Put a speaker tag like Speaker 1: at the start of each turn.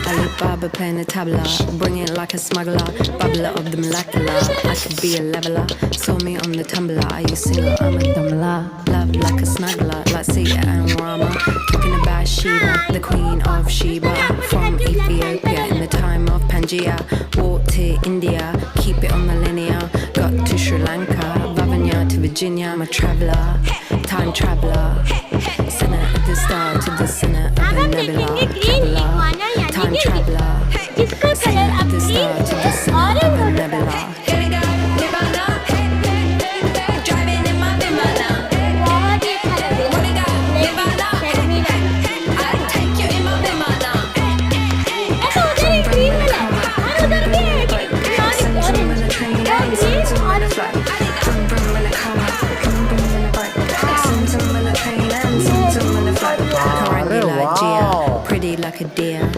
Speaker 1: Alibaba playing the tabla, bring it like a smuggler, bubbler of the molecular. I could be a leveler, saw me on the tumbler. Are you single? I'm a dumbler. Love like a snuggler, like Sita and Rama. Talking about Sheba, the queen of Sheba. From Ethiopia in the time of Pangaea. Walked to India, keep it on the linear. Got to Sri Lanka, Vavanya to Virginia. I'm a traveler, time traveler. Center of the star to the center of the nebula. Traveler, time traveler. Center of the star to the center of the nebula. Driving in my Vimana. I'll take you in my Vimana. Pretty like a deer.